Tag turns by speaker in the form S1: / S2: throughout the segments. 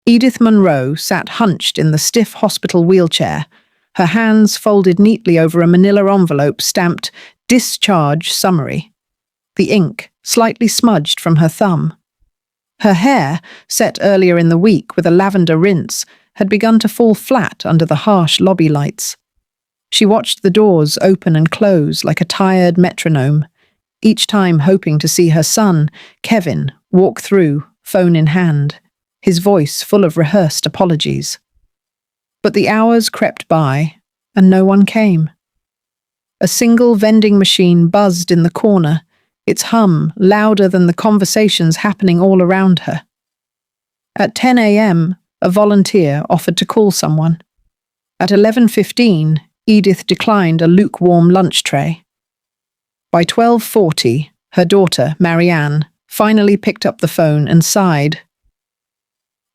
S1: Edith Monroe sat hunched in the stiff hospital wheelchair, her hands folded neatly over a manila envelope stamped "Discharge Summary," the ink slightly smudged from her thumb. Her hair, set earlier in the week with a lavender rinse, had begun to fall flat under the harsh lobby lights. She watched the doors open and close like a tired metronome, each time hoping to see her son, Kevin, walk through, phone in hand, his voice full of rehearsed apologies. But the hours crept by, and no one came. A single vending machine buzzed in the corner, its hum louder than the conversations happening all around her. At 10 a.m., a volunteer offered to call someone. At 11:15, Edith declined a lukewarm lunch tray. By 12:40, her daughter, Marianne, finally picked up the phone and sighed.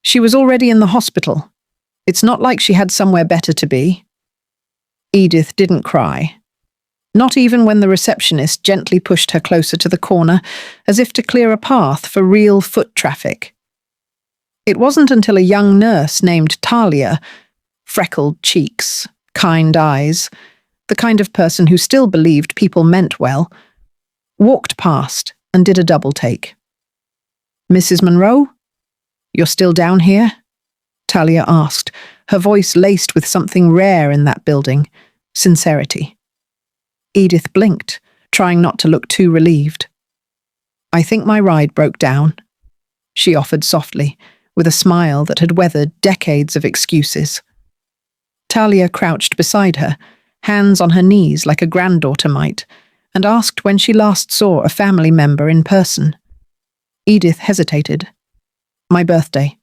S1: She was already in the hospital. It's not like she had somewhere better to be. Edith didn't cry. Not even when the receptionist gently pushed her closer to the corner, as if to clear a path for real foot traffic. It wasn't until a young nurse named Talia, freckled cheeks, kind eyes, the kind of person who still believed people meant well, walked past and did a double take. "Mrs. Monroe? You're still down here?" Talia asked, her voice laced with something rare in that building, sincerity. Edith blinked, trying not to look too relieved. "I think my ride broke down," she offered softly, with a smile that had weathered decades of excuses. Talia crouched beside her, hands on her knees like a granddaughter might, and asked when she last saw a family member in person. Edith hesitated. "My birthday.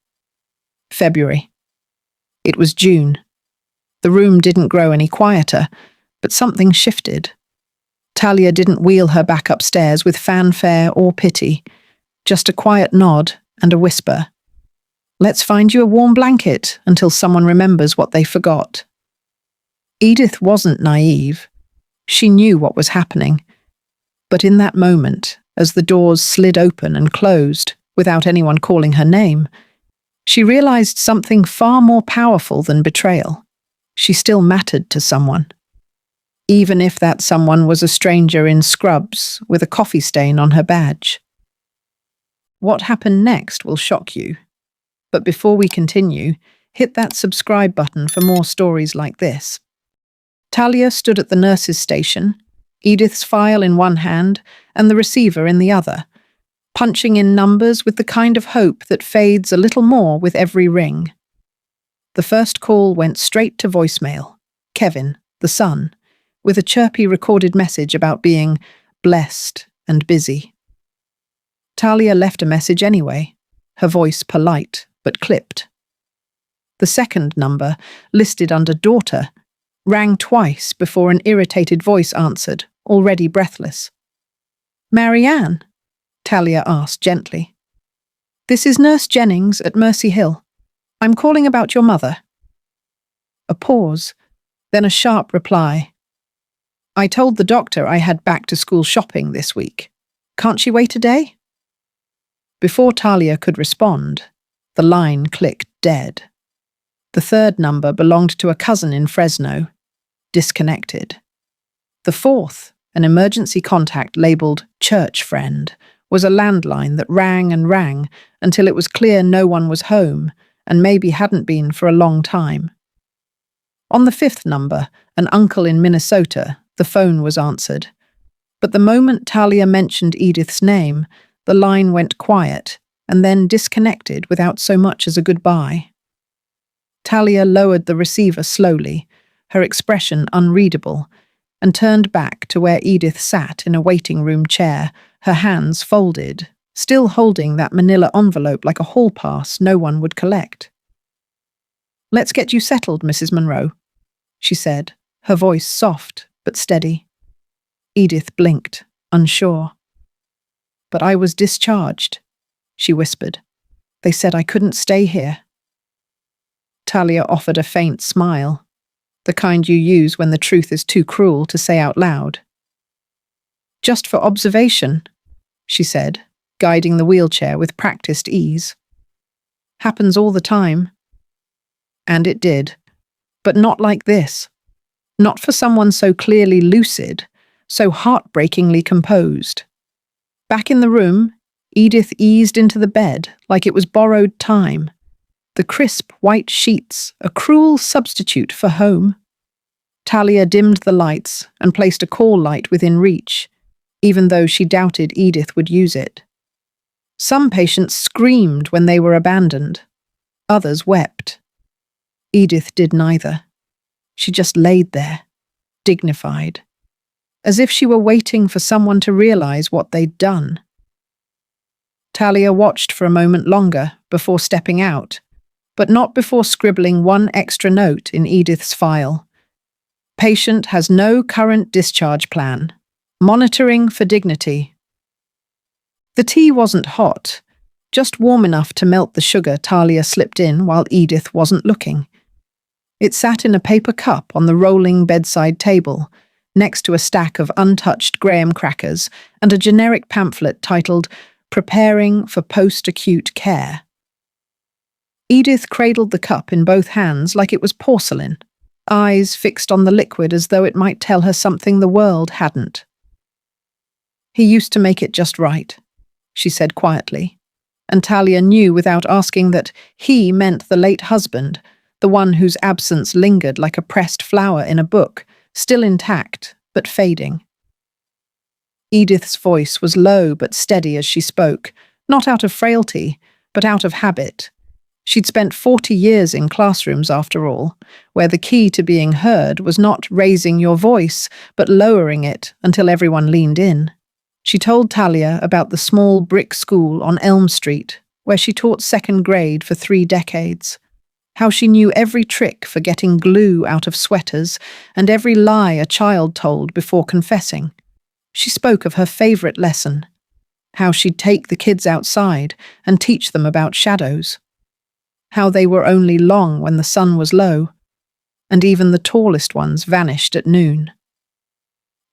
S1: February." It was June. The room didn't grow any quieter, but something shifted. Talia didn't wheel her back upstairs with fanfare or pity, just a quiet nod and a whisper. "Let's find you a warm blanket until someone remembers what they forgot." Edith wasn't naive. She knew what was happening. But in that moment, as the doors slid open and closed, without anyone calling her name, she realized something far more powerful than betrayal. She still mattered to someone. Even if that someone was a stranger in scrubs with a coffee stain on her badge. What happened next will shock you. But before we continue, hit that subscribe button for more stories like this. Talia stood at the nurse's station, Edith's file in one hand and the receiver in the other, punching in numbers with the kind of hope that fades a little more with every ring. The first call went straight to voicemail. Kevin, the son, with a chirpy recorded message about being blessed and busy. Talia left a message anyway, her voice polite but clipped. The second number, listed under daughter, rang twice before an irritated voice answered, already breathless. "Marianne?" Talia asked gently. "This is Nurse Jennings at Mercy Hill. I'm calling about your mother." A pause, then a sharp reply. "I told the doctor I had back-to-school shopping this week. Can't she wait a day?" Before Talia could respond, the line clicked dead. The third number belonged to a cousin in Fresno. Disconnected. The fourth, an emergency contact labelled church friend, was a landline that rang and rang until it was clear no one was home and maybe hadn't been for a long time. On the fifth number, an uncle in Minnesota, the phone was answered. But the moment Talia mentioned Edith's name, the line went quiet and then disconnected without so much as a goodbye. Talia lowered the receiver slowly, her expression unreadable, and turned back to where Edith sat in a waiting room chair, her hands folded, still holding that manila envelope like a hall pass no one would collect. "Let's get you settled, Mrs. Monroe," she said, her voice soft but steady. Edith blinked, unsure. "But I was discharged," she whispered. "They said I couldn't stay here." Talia offered a faint smile, the kind you use when the truth is too cruel to say out loud. "Just for observation," she said, guiding the wheelchair with practiced ease. Happens all the time. And it did. But not like this. Not for someone so clearly lucid, so heartbreakingly composed. Back in the room, Edith eased into the bed like it was borrowed time. The crisp white sheets, a cruel substitute for home. Talia dimmed the lights and placed a call light within reach, even though she doubted Edith would use it. Some patients screamed when they were abandoned. Others wept. Edith did neither. She just laid there, dignified, as if she were waiting for someone to realize what they'd done. Talia watched for a moment longer before stepping out, but not before scribbling one extra note in Edith's file. Patient has no current discharge plan. Monitoring for dignity. The tea wasn't hot, just warm enough to melt the sugar Talia slipped in while Edith wasn't looking. It sat in a paper cup on the rolling bedside table, next to a stack of untouched graham crackers and a generic pamphlet titled Preparing for Post-Acute Care. Edith cradled the cup in both hands like it was porcelain, eyes fixed on the liquid as though it might tell her something the world hadn't. He used to make it just right, she said quietly, and Talia knew without asking that he meant the late husband, the one whose absence lingered like a pressed flower in a book, still intact, but fading. Edith's voice was low but steady as she spoke, not out of frailty, but out of habit. She'd spent 40 years in classrooms, after all, where the key to being heard was not raising your voice, but lowering it until everyone leaned in. She told Talia about the small brick school on Elm Street, where she taught second grade for 3 decades. How she knew every trick for getting glue out of sweaters and every lie a child told before confessing. She spoke of her favorite lesson, how she'd take the kids outside and teach them about shadows, how they were only long when the sun was low, and even the tallest ones vanished at noon.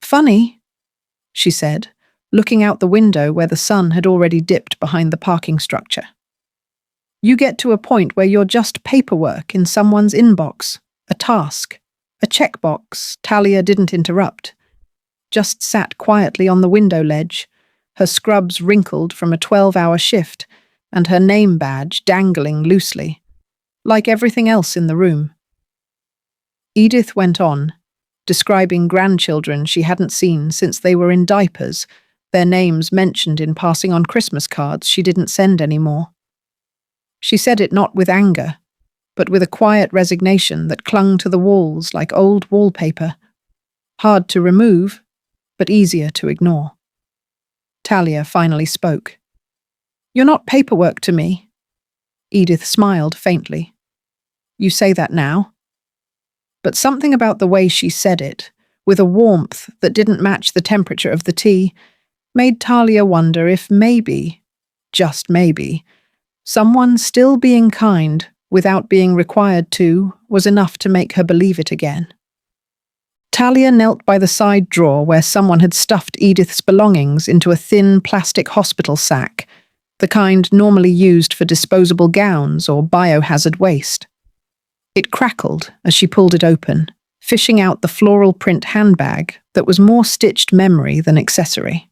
S1: "Funny," she said, looking out the window where the sun had already dipped behind the parking structure. "You get to a point where you're just paperwork in someone's inbox, a task, a checkbox." Talia didn't interrupt, just sat quietly on the window ledge, her scrubs wrinkled from a 12-hour shift and her name badge dangling loosely, like everything else in the room. Edith went on, describing grandchildren she hadn't seen since they were in diapers, their names mentioned in passing on Christmas cards she didn't send anymore. She said it not with anger, but with a quiet resignation that clung to the walls like old wallpaper, hard to remove, but easier to ignore. Talia finally spoke. "You're not paperwork to me." Edith smiled faintly. "You say that now?" But something about the way she said it, with a warmth that didn't match the temperature of the tea, made Talia wonder if maybe, just maybe, someone still being kind without being required to was enough to make her believe it again. Talia knelt by the side drawer where someone had stuffed Edith's belongings into a thin plastic hospital sack, the kind normally used for disposable gowns or biohazard waste. It crackled as she pulled it open, fishing out the floral print handbag that was more stitched memory than accessory.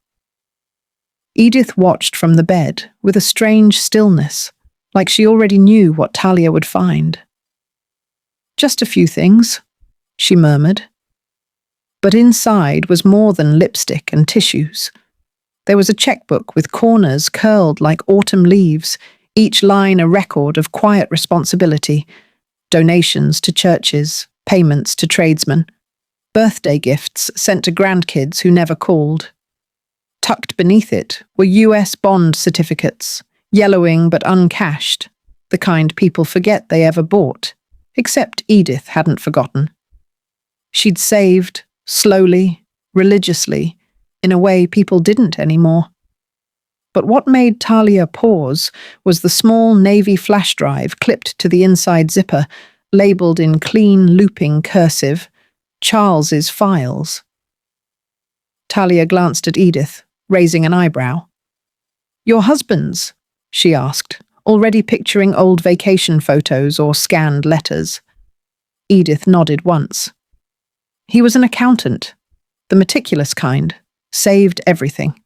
S1: Edith watched from the bed with a strange stillness, like she already knew what Talia would find. "Just a few things," she murmured. But inside was more than lipstick and tissues. There was a checkbook with corners curled like autumn leaves, each line a record of quiet responsibility, donations to churches, payments to tradesmen, birthday gifts sent to grandkids who never called. Tucked beneath it were US bond certificates, yellowing but uncashed, the kind people forget they ever bought, except Edith hadn't forgotten. She'd saved, slowly, religiously, in a way people didn't anymore. But what made Talia pause was the small navy flash drive clipped to the inside zipper, labelled in clean looping cursive, Charles's files. Talia glanced at Edith, raising an eyebrow. "Your husband's?" she asked, already picturing old vacation photos or scanned letters. Edith nodded once. He was an accountant, the meticulous kind, saved everything.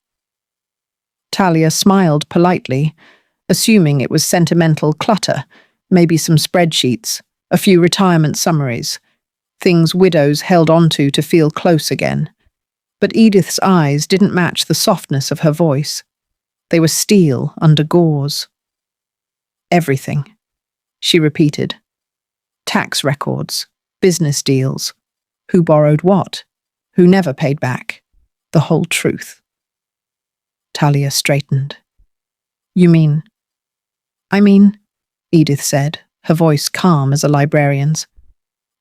S1: Talia smiled politely, assuming it was sentimental clutter, maybe some spreadsheets, a few retirement summaries, things widows held onto to feel close again. But Edith's eyes didn't match the softness of her voice. They were steel under gauze. Everything, she repeated. Tax records, business deals, who borrowed what, who never paid back, the whole truth. Talia straightened. You mean? I mean, Edith said, her voice calm as a librarian's.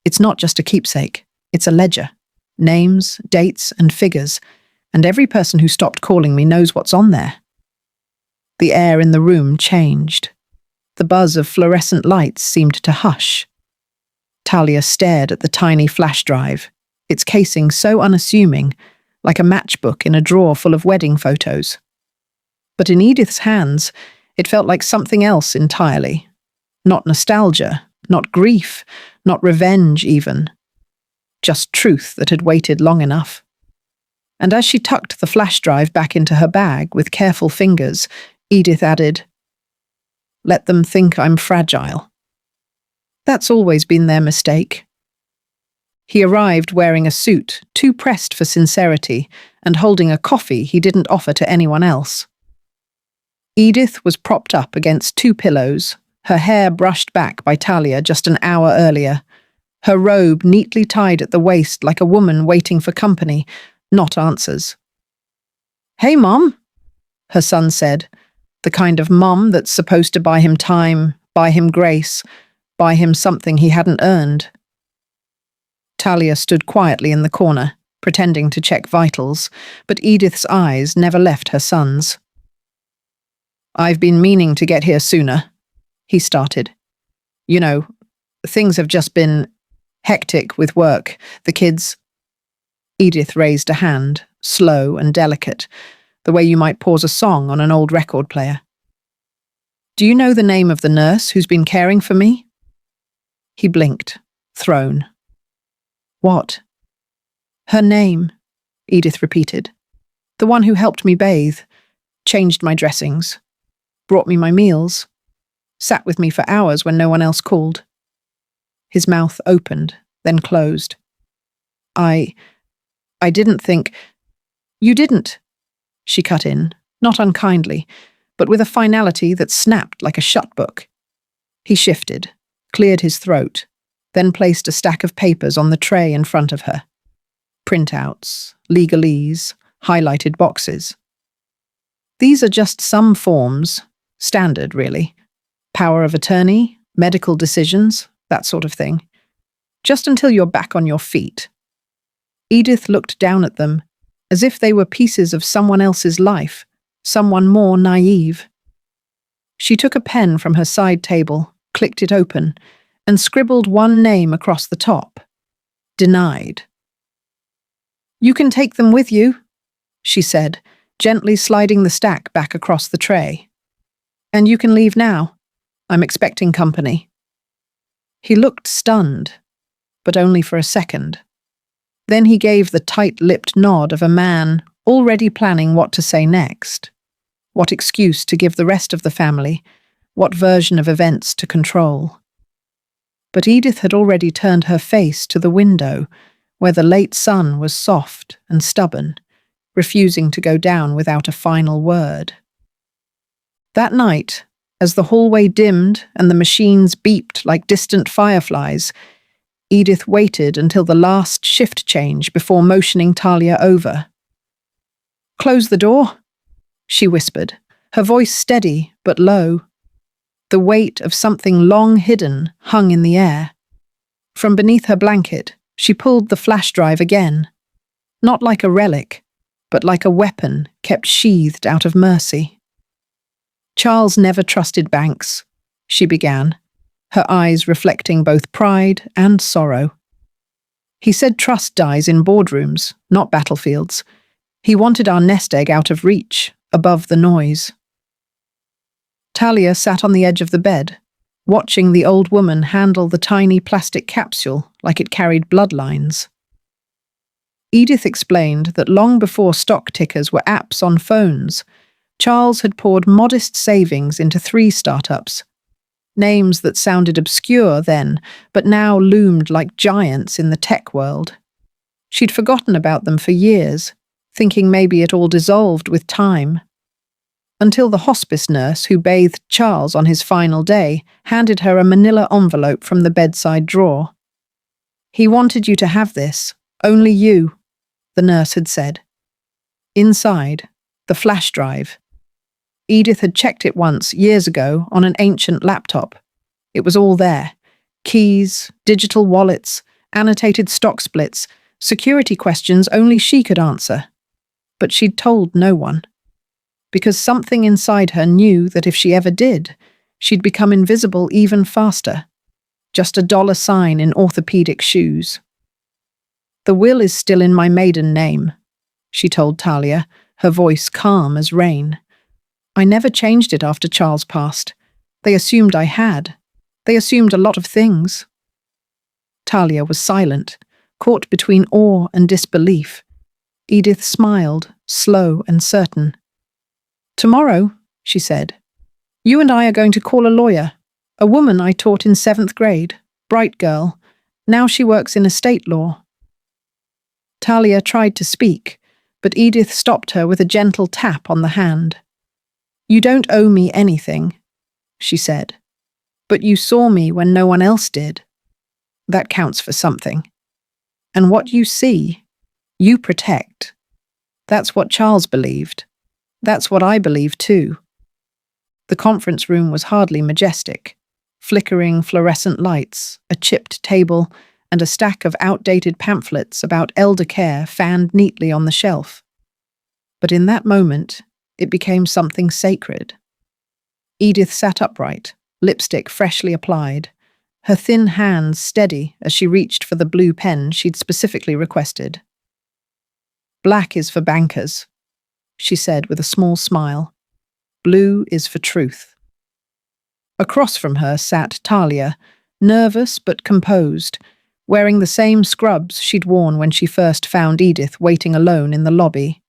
S1: It's not just a keepsake, it's a ledger. Names, dates, and figures, and every person who stopped calling me knows what's on there. The air in the room changed. The buzz of fluorescent lights seemed to hush. Talia stared at the tiny flash drive, its casing so unassuming, like a matchbook in a drawer full of wedding photos. But in Edith's hands, it felt like something else entirely. Not nostalgia, not grief, not revenge even. Just truth that had waited long enough. And as she tucked the flash drive back into her bag with careful fingers, Edith added, "Let them think I'm fragile." That's always been their mistake. He arrived wearing a suit, too pressed for sincerity, and holding a coffee he didn't offer to anyone else. Edith was propped up against two pillows, her hair brushed back by Talia just an hour earlier, her robe neatly tied at the waist like a woman waiting for company, not answers. "Hey, Mom," her son said, the kind of mom that's supposed to buy him time, buy him grace, buy him something he hadn't earned. Talia stood quietly in the corner, pretending to check vitals, but Edith's eyes never left her son's. "I've been meaning to get here sooner," he started. "You know, things have just been hectic with work, the kids." Edith raised a hand, slow and delicate, the way you might pause a song on an old record player. "Do you know the name of the nurse who's been caring for me?" He blinked, thrown. "What?" "Her name," Edith repeated. "The one who helped me bathe, changed my dressings, brought me my meals, sat with me for hours when no one else called." His mouth opened, then closed. I didn't think—" "You didn't," she cut in, not unkindly, but with a finality that snapped like a shut book. He shifted, cleared his throat, then placed a stack of papers on the tray in front of her. Printouts, legalese, highlighted boxes. "These are just some forms, standard really. Power of attorney, medical decisions, that sort of thing. Just until you're back on your feet." Edith looked down at them, as if they were pieces of someone else's life, someone more naive. She took a pen from her side table, clicked it open, and scribbled one name across the top. Denied. "You can take them with you," she said, gently sliding the stack back across the tray. "And you can leave now. I'm expecting company." He looked stunned, but only for a second. Then he gave the tight-lipped nod of a man already planning what to say next, what excuse to give the rest of the family, what version of events to control. But Edith had already turned her face to the window, where the late sun was soft and stubborn, refusing to go down without a final word. That night, as the hallway dimmed and the machines beeped like distant fireflies, Edith waited until the last shift change before motioning Talia over. "Close the door," she whispered, her voice steady but low. The weight of something long hidden hung in the air. From beneath her blanket, she pulled the flash drive again, not like a relic, but like a weapon kept sheathed out of mercy. "Charles never trusted banks," she began, her eyes reflecting both pride and sorrow. "He said trust dies in boardrooms, not battlefields. He wanted our nest egg out of reach, above the noise." Talia sat on the edge of the bed, watching the old woman handle the tiny plastic capsule like it carried bloodlines. Edith explained that long before stock tickers were apps on phones, Charles had poured modest savings into 3 startups. Names that sounded obscure then, but now loomed like giants in the tech world. She'd forgotten about them for years, thinking maybe it all dissolved with time. Until the hospice nurse who bathed Charles on his final day handed her a manila envelope from the bedside drawer. "He wanted you to have this, only you," the nurse had said. Inside, the flash drive. Edith had checked it once, years ago, on an ancient laptop. It was all there. Keys, digital wallets, annotated stock splits, security questions only she could answer. But she'd told no one. Because something inside her knew that if she ever did, she'd become invisible even faster. Just a dollar sign in orthopedic shoes. "The will is still in my maiden name," she told Talia, her voice calm as rain. "I never changed it after Charles passed. They assumed I had. They assumed a lot of things." Talia was silent, caught between awe and disbelief. Edith smiled, slow and certain. "Tomorrow," she said, "you and I are going to call a lawyer. A woman I taught in 7th grade. Bright girl. Now she works in estate law." Talia tried to speak, but Edith stopped her with a gentle tap on the hand. "You don't owe me anything," she said. "But you saw me when no one else did. That counts for something. And what you see, you protect. That's what Charles believed. That's what I believe too." The conference room was hardly majestic. Flickering fluorescent lights, a chipped table, and a stack of outdated pamphlets about elder care fanned neatly on the shelf. But in that moment, it became something sacred. Edith sat upright, lipstick freshly applied, her thin hands steady as she reached for the blue pen she'd specifically requested. "Black is for bankers," she said with a small smile. "Blue is for truth." Across from her sat Talia, nervous but composed, wearing the same scrubs she'd worn when she first found Edith waiting alone in the lobby.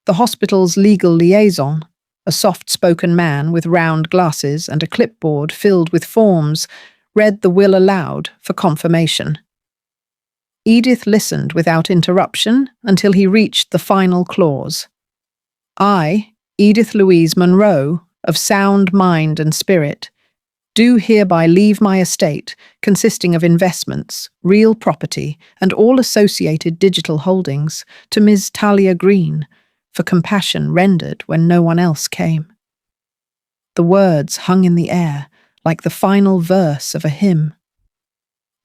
S1: The hospital's legal liaison, a soft-spoken man with round glasses and a clipboard filled with forms, read the will aloud for confirmation. Edith listened without interruption until he reached the final clause. "I, Edith Louise Monroe, of sound mind and spirit, do hereby leave my estate, consisting of investments, real property, and all associated digital holdings, to Ms. Talia Green, for compassion rendered when no one else came." The words hung in the air, like the final verse of a hymn.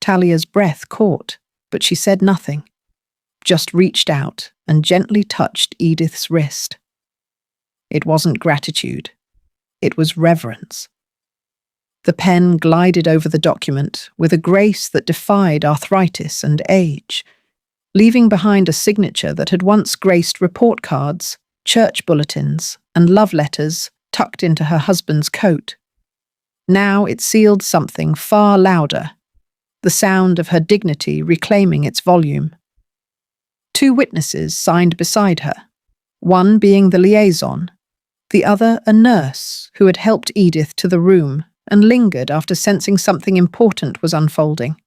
S1: Talia's breath caught, but she said nothing, just reached out and gently touched Edith's wrist. It wasn't gratitude. It was reverence. The pen glided over the document with a grace that defied arthritis and age, leaving behind a signature that had once graced report cards, church bulletins, and love letters tucked into her husband's coat. Now it sealed something far louder, the sound of her dignity reclaiming its volume. 2 witnesses signed beside her, one being the liaison, the other a nurse who had helped Edith to the room and lingered after sensing something important was unfolding.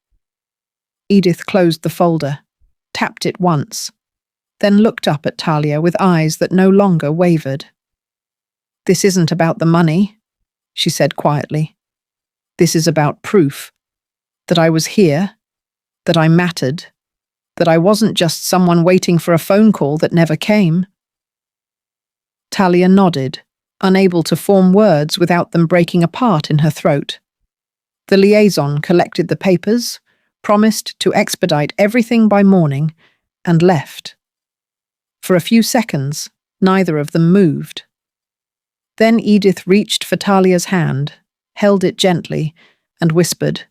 S1: Edith closed the folder, tapped it once, then looked up at Talia with eyes that no longer wavered. "This isn't about the money," she said quietly. "This is about proof. That I was here, that I mattered, that I wasn't just someone waiting for a phone call that never came." Talia nodded, unable to form words without them breaking apart in her throat. The liaison collected the papers, promised to expedite everything by morning, and left. For a few seconds, neither of them moved. Then Edith reached for Talia's hand, held it gently, and whispered,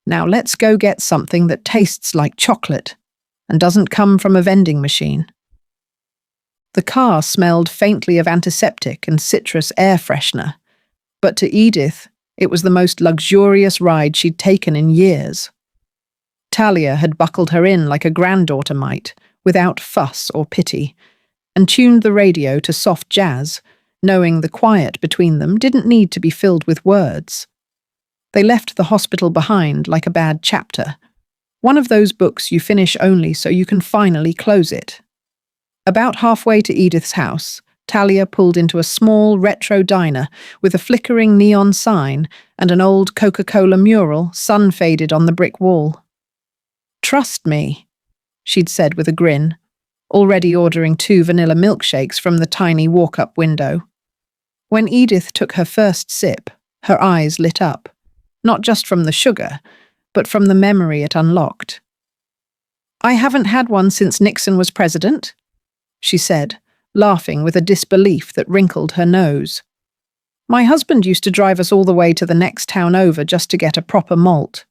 S1: "Now let's go get something that tastes like chocolate and doesn't come from a vending machine." The car smelled faintly of antiseptic and citrus air freshener, But to Edith, it was the most luxurious ride she'd taken in years. Talia had buckled her in like a granddaughter might, without fuss or pity, and tuned the radio to soft jazz, knowing the quiet between them didn't need to be filled with words. They left the hospital behind like a bad chapter, one of those books you finish only so you can finally close it. About halfway to Edith's house, Talia pulled into a small retro diner with a flickering neon sign and an old Coca-Cola mural sun-faded on the brick wall. "Trust me," she'd said with a grin, already ordering 2 vanilla milkshakes from the tiny walk-up window. When Edith took her first sip, her eyes lit up, not just from the sugar, but from the memory it unlocked. "I haven't had one since Nixon was president," she said, laughing with a disbelief that wrinkled her nose. "My husband used to drive us all the way to the next town over just to get a proper malt."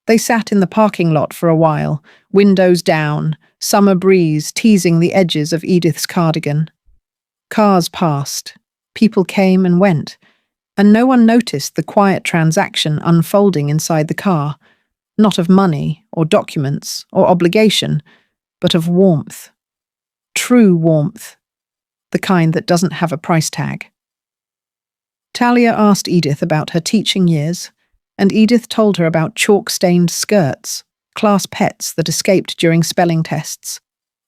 S1: They sat in the parking lot for a while, windows down, summer breeze teasing the edges of Edith's cardigan. Cars passed, people came and went, and no one noticed the quiet transaction unfolding inside the car, not of money or documents or obligation, but of warmth. True warmth, the kind that doesn't have a price tag. Talia asked Edith about her teaching years, and Edith told her about chalk-stained skirts, class pets that escaped during spelling tests,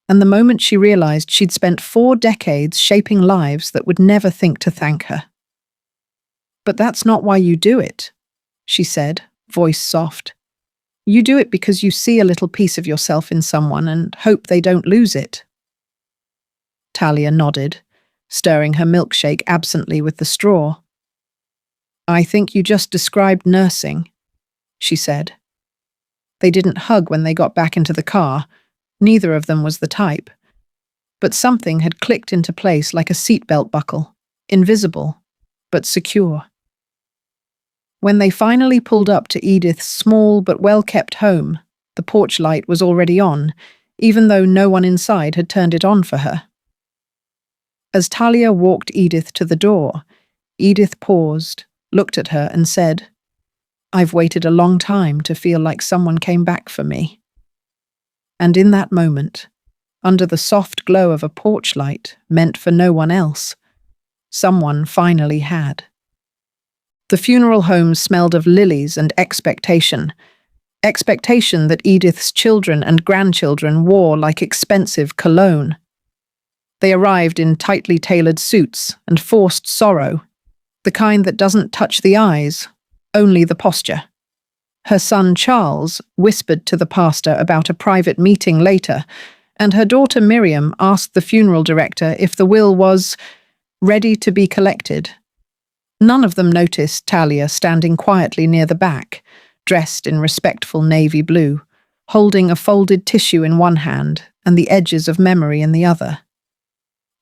S1: and the moment she realized she'd spent 4 decades shaping lives that would never think to thank her. "But that's not why you do it," she said, voice soft. "You do it because you see a little piece of yourself in someone and hope they don't lose it." Talia nodded, stirring her milkshake absently with the straw. "I think you just described nursing," she said. They didn't hug when they got back into the car. Neither of them was the type. But something had clicked into place like a seatbelt buckle, invisible, but secure. When they finally pulled up to Edith's small but well-kept home, the porch light was already on, even though no one inside had turned it on for her. As Talia walked Edith to the door, Edith paused, looked at her and said, "I've waited a long time to feel like someone came back for me." And in that moment, under the soft glow of a porch light meant for no one else, someone finally had. The funeral home smelled of lilies and expectation that Edith's children and grandchildren wore like expensive cologne. They arrived in tightly tailored suits and forced sorrow, the kind that doesn't touch the eyes, only the posture. Her son Charles whispered to the pastor about a private meeting later, and her daughter Miriam asked the funeral director if the will was ready to be collected. None of them noticed Talia standing quietly near the back, dressed in respectful navy blue, holding a folded tissue in one hand and the edges of memory in the other.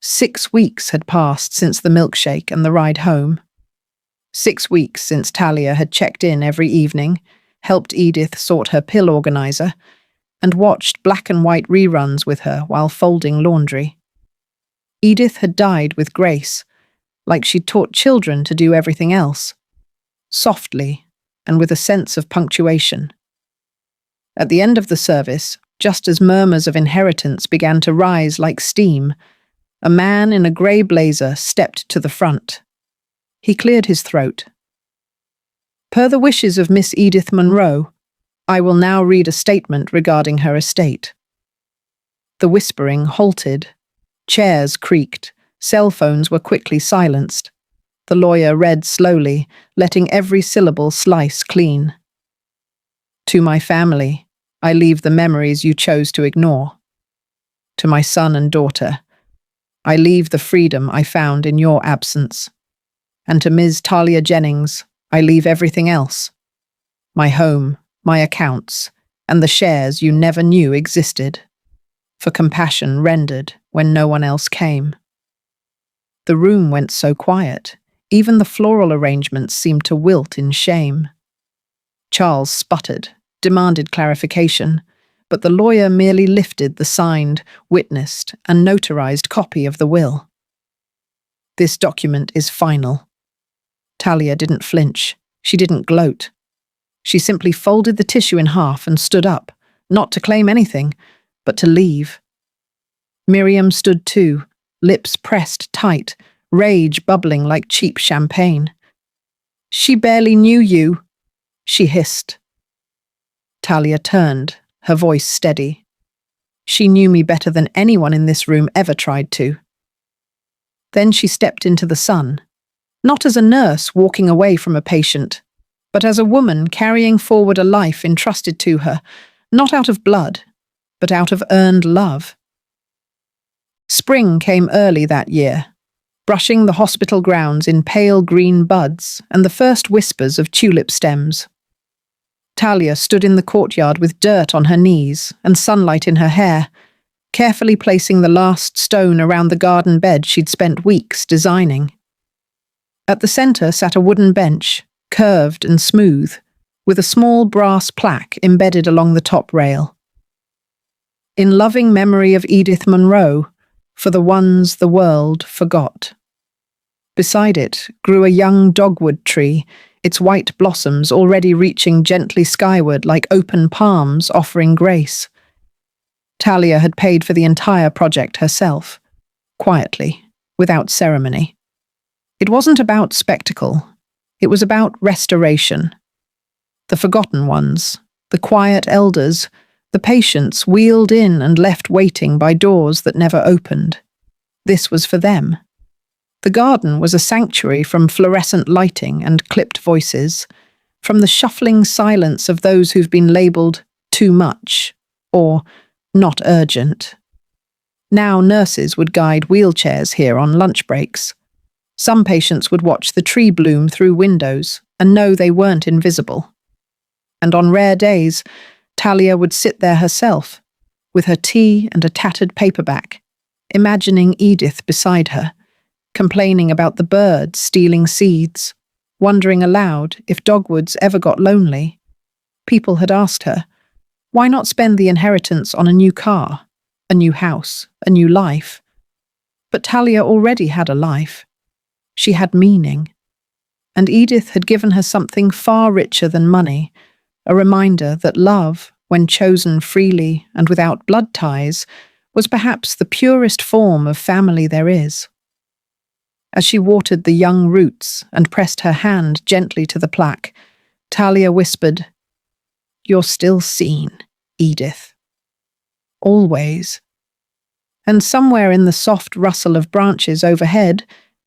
S1: 6 weeks had passed since the milkshake and the ride home. 6 weeks since Talia had checked in every evening, helped Edith sort her pill organizer, and watched black and white reruns with her while folding laundry. Edith had died with grace, like she'd taught children to do everything else, softly and with a sense of punctuation. At the end of the service, just as murmurs of inheritance began to rise like steam, a man in a grey blazer stepped to the front. He cleared his throat. "Per the wishes of Miss Edith Monroe, I will now read a statement regarding her estate." The whispering halted. Chairs creaked. Cell phones were quickly silenced. The lawyer read slowly, letting every syllable slice clean. "To my family, I leave the memories you chose to ignore. To my son and daughter, I leave the freedom I found in your absence. And to Ms. Talia Jennings, I leave everything else. My home, my accounts, and the shares you never knew existed. For compassion rendered when no one else came." The room went so quiet, even the floral arrangements seemed to wilt in shame. Charles sputtered, demanded clarification, but the lawyer merely lifted the signed, witnessed, and notarized copy of the will. "This document is final," Talia didn't flinch. She didn't gloat. She simply folded the tissue in half and stood up, not to claim anything, but to leave. Miriam stood too, lips pressed tight, rage bubbling like cheap champagne. "She barely knew you," she hissed. Talia turned, her voice steady. "She knew me better than anyone in this room ever tried to." Then she stepped into the sun, not as a nurse walking away from a patient, but as a woman carrying forward a life entrusted to her, not out of blood, but out of earned love. Spring came early that year, brushing the hospital grounds in pale green buds and the first whispers of tulip stems. Talia stood in the courtyard with dirt on her knees and sunlight in her hair, carefully placing the last stone around the garden bed she'd spent weeks designing. At the centre sat a wooden bench, curved and smooth, with a small brass plaque embedded along the top rail. "In loving memory of Edith Monroe, for the ones the world forgot." Beside it grew a young dogwood tree, its white blossoms already reaching gently skyward like open palms offering grace. Talia had paid for the entire project herself, quietly, without ceremony. It wasn't about spectacle. It was about restoration. The forgotten ones, the quiet elders, the patients wheeled in and left waiting by doors that never opened. This was for them. The garden was a sanctuary from fluorescent lighting and clipped voices, from the shuffling silence of those who've been labelled too much or not urgent. Now nurses would guide wheelchairs here on lunch breaks. Some patients would watch the tree bloom through windows and know they weren't invisible. And on rare days, Talia would sit there herself, with her tea and a tattered paperback, imagining Edith beside her, complaining about the birds stealing seeds, wondering aloud if dogwoods ever got lonely. People had asked her, why not spend the inheritance on a new car, a new house, a new life? But Talia already had a life. She had meaning. And Edith had given her something far richer than money, a reminder that love, when chosen freely and without blood ties, was perhaps the purest form of family there is. As she watered the young roots and pressed her hand gently to the plaque, Talia whispered, "You're still seen, Edith. Always." And somewhere in the soft rustle of branches overhead,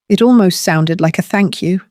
S1: it almost sounded like a thank you.